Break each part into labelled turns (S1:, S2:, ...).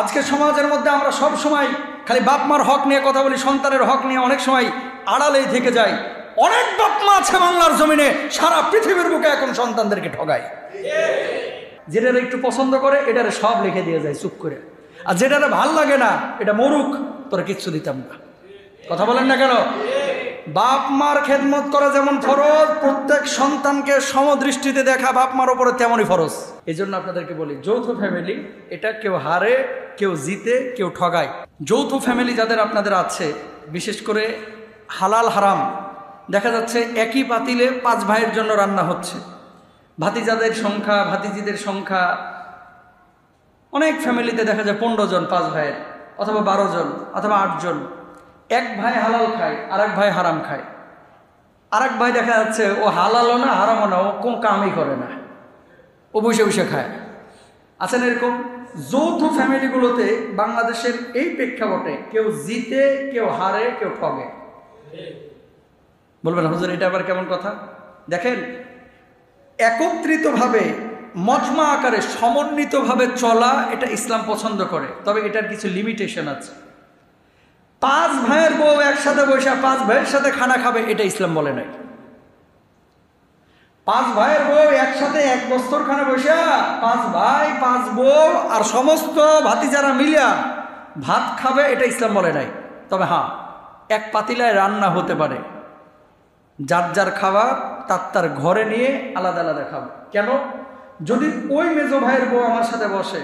S1: আজকে সমাজের মধ্যে আমরা সব সময় খালি বাপ মার হক নিয়ে কথা বলি, সন্তানের হক নিয়ে অনেক সময় আড়ালেই থেকে যাই। অনেক বাপ মা আছে বাংলার জমিনে, সারা পৃথিবীর বুকে এখন সন্তানদেরকে ঠগায়। যেটারে একটু পছন্দ করে এটারে সব লিখে দিয়ে যায় চুপ করে, আর যেটারে ভাল লাগে না এটা মরুক, তোরা কিচ্ছু দিতাম না। কথা বলেন না কেন? বাপ মার খেদমত করা যেমন ফরজ, প্রত্যেক সন্তানকে সমদৃষ্টিতে দেখা বাপ মার ওপরে তেমনই ফরজ। এই জন্য আপনাদেরকে বলি, যৌথ ফ্যামিলি এটা কেউ হারে, কেউ জিতে, কেউ ঠগায়। যৌথ ফ্যামিলি যাদের আপনাদের আছে, বিশেষ করে হালাল হারাম দেখা যাচ্ছে একই পাতিলে 5 ভাইয়ের জন্য রান্না হচ্ছে। ভাতিজাদের সংখ্যা, ভাতিজিদের সংখ্যা অনেক ফ্যামিলিতে দেখা যায় 15 জন 5 ভাইয়ের, অথবা 12 জন অথবা 8 জন। এক ভাই হালাল খায়, আরেক ভাই হারাম খায়। আরেক ভাই দেখা যাচ্ছে ও হালালও না হারামও না, ও কোনো কামই করে না, ও বসে বসে খায়। আছেন এরকম? যৌথ ফ্যামিলিগুলোতে বাংলাদেশের এই প্রেক্ষাপটে কেউ জিতে, কেউ হারে, কেউ ঠগে। বলবেন হুজুর এটা আবার কেমন কথা? দেখেন, একত্রিতভাবে মজমা আকারে সমন্বিতভাবে চলা এটা ইসলাম পছন্দ করে, তবে এটার কিছু লিমিটেশন আছে। 5 ভাইয়ের বউ একসাথে বসে 5 ভাইয়ের সাথে খানা খাবে, এটা ইসলাম বলে নাই। 5 ভাইয়ের বউ একসাথে এক দস্তরখানে বসে 5 ভাই 5 বউ আর সমস্ত ভাতিজারা মিলিয়া ভাত খাবে, এটা ইসলাম বলে নাই। তবে হ্যাঁ, এক পাতিলায় রান্না হতে পারে, যার যার খাবার তার ঘরে নিয়ে আলাদা আলাদা খাবে। কেন? যদি ওই মেজো ভাইয়ের বউ আমার সাথে বসে,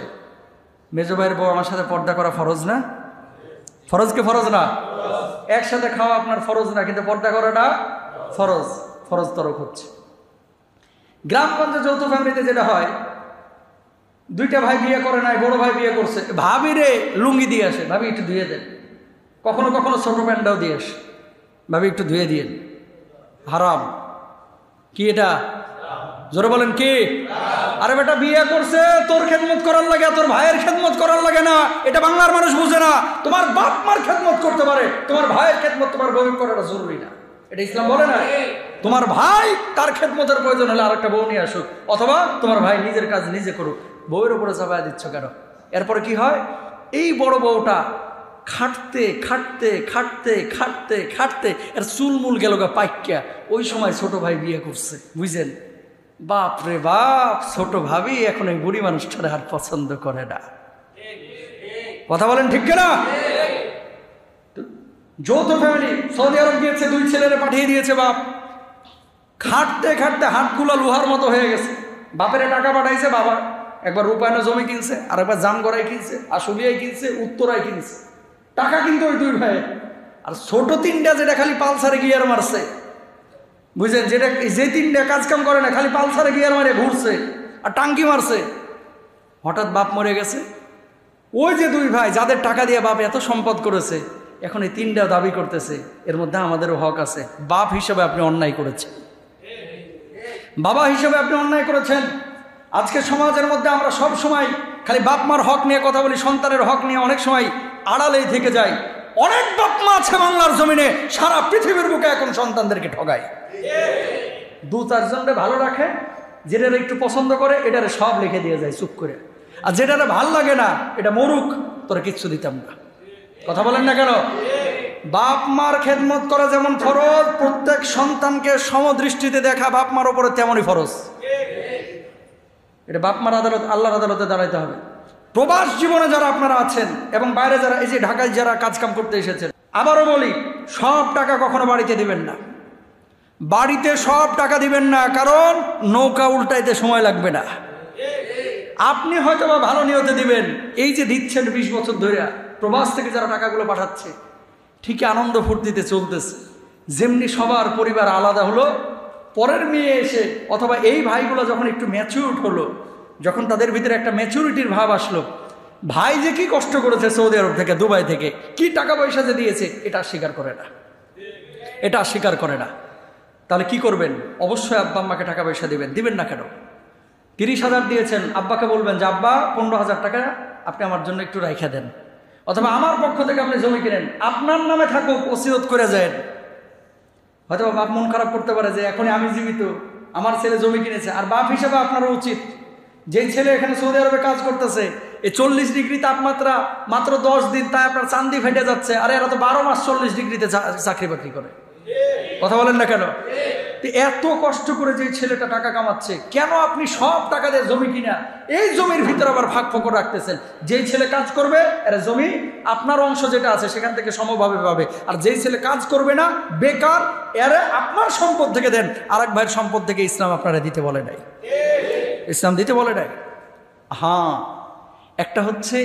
S1: মেজো ভাইয়ের বউ আমার সাথে পর্দা করা ফরজ না? ফরজ কি ফরজ না? একসাথে খাওয়া আপনার ফরজ না, কিন্তু পর্দা করাটা ফরজ। ফরজ তরক হচ্ছে। গ্রামগঞ্জে যৌথ ফ্যামিলিতে যেটা হয়, 2টা ভাই বিয়ে করে নাই, বড় ভাই বিয়ে করছে, ভাবি রে লুঙ্গি দিয়ে আসে, ভাবি একটু ধুয়ে দেন। কখনো কখনো ছোট প্যান্টটাও দিয়ে আসে, ভাবি একটু ধুয়ে দিয়েন। হারাম। কি এটা? জোরে বলেন কি? আরে বেটা বিয়ে করছে তোর খেদমত করার লাগে, তোর ভাইয়ের খেদমত করার লাগে না, এটা বাংলার মানুষ বুঝে না। তোমার বাপ মার খেদমত করতে পারে, তোমার ভাইয়ের খেদমত তোমার বউ করাটা জরুরি না, এটা ইসলাম বলে না। তোমার ভাই তার খেদমতের প্রয়োজন হলে আরেকটা বউ নিয়ে আসুক, অথবা তোমার ভাই নিজের কাজ নিজে করুক, বউয়ের উপরে চাপায় দিচ্ছ কেন? এরপরে কি হয়? এই বড় বউটা খাটতে খাটতে খাটতে খাটতে খাটতে এর চুলমুল গেল গা পাইকা, ওই সময় ছোট ভাই বিয়ে করছে। বুঝছেন? বাপ রে বাপ, ছোট ভাবি এখন এই বুড়ি মানুষটারে আর পছন্দ করে না। কথা বলেন ঠিক কিনা? যৌথ ফ্যামিলি সৌদি আরব গিয়েছে, 2 ছেলেরে পাঠিয়ে দিয়েছে বাপ। খাটতে খাটতে হাতগুলো লোহার মতো হয়ে গেছে। বাপেরে টাকা পাঠাইছে, বাবা একবার রূপায়ণ জমি কিনছে, আর একবার জামগড়ায় কিনছে, আশুলিয়ায় কিনছে, উত্তরায় কিনছে। টাকা কিন্তু ওই 2 ভাই। আর ছোট 3টা যেটা খালি পালসারে গিয়ার মারছে, বুঝলেন, যেটা যে 3টা কাজ কাম করে না, খালি পালসারে গিয়ার মারে ঘুরছে আর টাঙ্কি মারছে। হঠাৎ বাপ মরে গেছে। ওই যে 2 ভাই যাদের টাকা দিয়ে বাপ এত সম্পদ করেছে, এখন এই 3টা দাবি করতেছে এর মধ্যে আমাদেরও হক আছে। বাপ হিসেবে আপনি অন্যায় করেছেন, বাবা হিসেবে আপনি অন্যায় করেছেন। আজকে সমাজের মধ্যে আমরা সব সময় খালি বাপ মার হক নিয়ে কথা বলি, সন্তানের হক নিয়ে অনেক সময় আড়ালেই থেকে যাই। অনেক বাপ মা আছে বাংলার জমিনে, সারা পৃথিবীর বুকে এখন সন্তানদেরকে ঠগায়। 2-4 জনরে ভালো রাখে, যেটারে একটু পছন্দ করে এটারে সব লিখে দিয়ে যায় চুপ করে, আর যেটারে ভাল লাগে না এটা মরুক, তোরা কিচ্ছু দিতাম না। কথা বলেন না কেন? বাপ মার খেদমত করা যেমন ফরজ, প্রত্যেক সন্তানকে সমদৃষ্টিতে দেখা বাপ মার ওপরে তেমনই ফরজ। এটা বাপ মার আদালত, আল্লাহর আদালতে দাঁড়াইতে হবে। প্রবাস জীবনে যারা আপনারা আছেন এবং বাইরে যারা, এই যে ঢাকায় যারা কাজকাম করতে এসেছেন, আবারও বলি, সব টাকা কখনো বাড়িতে দিবেন না। বাড়িতে সব টাকা দিবেন না, কারণ নৌকা উল্টাইতে সময় লাগবে না। আপনি হয়তো বা ভালো নিয়তে দিবেন, এই যে দিচ্ছেন 20 বছর ধরে, প্রবাস থেকে যারা টাকাগুলো পাঠাচ্ছে ঠিকই আনন্দ ফুর্তিতে চলতেছে। যেমনি সবার পরিবার আলাদা হলো, পরের মেয়ে এসে অথবা এই ভাইগুলো যখন একটু ম্যাচিউরড হলো, যখন তাদের ভিতরে একটা ম্যাচুরিটির ভাব আসলো, ভাই যে কি কষ্ট করেছে সৌদি আরব থেকে, দুবাই থেকে, কি টাকা পয়সা যে দিয়েছে, এটা স্বীকার করে না, এটা স্বীকার করে না। তাহলে কি করবেন? অবশ্যই আব্বা আম্মাকে টাকা পয়সা দিবেন। দিবেন না কেন? 30,000 দিয়েছেন, আব্বাকে বলবেন যে আব্বা 15,000 টাকা আপনি আমার জন্য একটু রাইখা দেন, অথবা আমার পক্ষ থেকে আপনি জমি কিনেন, আপনার নামে থাকুক, ওসিয়ত করে যায়। হয়তো বাপ মন খারাপ করতে পারে যে এখনই আমি জীবিত, আমার ছেলে জমি কিনেছে। আর বাপ হিসেবে আপনারও উচিত, যেই ছেলে এখানে সৌদি আরবে কাজ করতেছে এই 40 ডিগ্রি তাপমাত্রা মাত্র 10 দিন, তাই আপনার চান্দি ফেটে যাচ্ছে। আরে এরা তো 12 মাস 40 ডিগ্রিতে চাকরি বাকরি করে। কথা বলেন না কেন? এত কষ্ট করে যে ছেলেটা টাকা কামাচ্ছে, কেন আপনি সব টাকা দিয়ে জমি কিনা এই জমির ভিতরে আবার ভাগ ফকর রাখতেছেন? যেই ছেলে কাজ করবে এর জমি আপনার অংশ যেটা আছে সেখান থেকে সমভাবে পাবে, আর যেই ছেলে কাজ করবে না বেকার, এর আপনার সম্পদ থেকে দেন, আরেক ভাইয়ের সম্পদ থেকে ইসলাম আপনারা দিতে বলে নাই। ইসলাম দিতে বলে নাই। হ্যাঁ, একটা হচ্ছে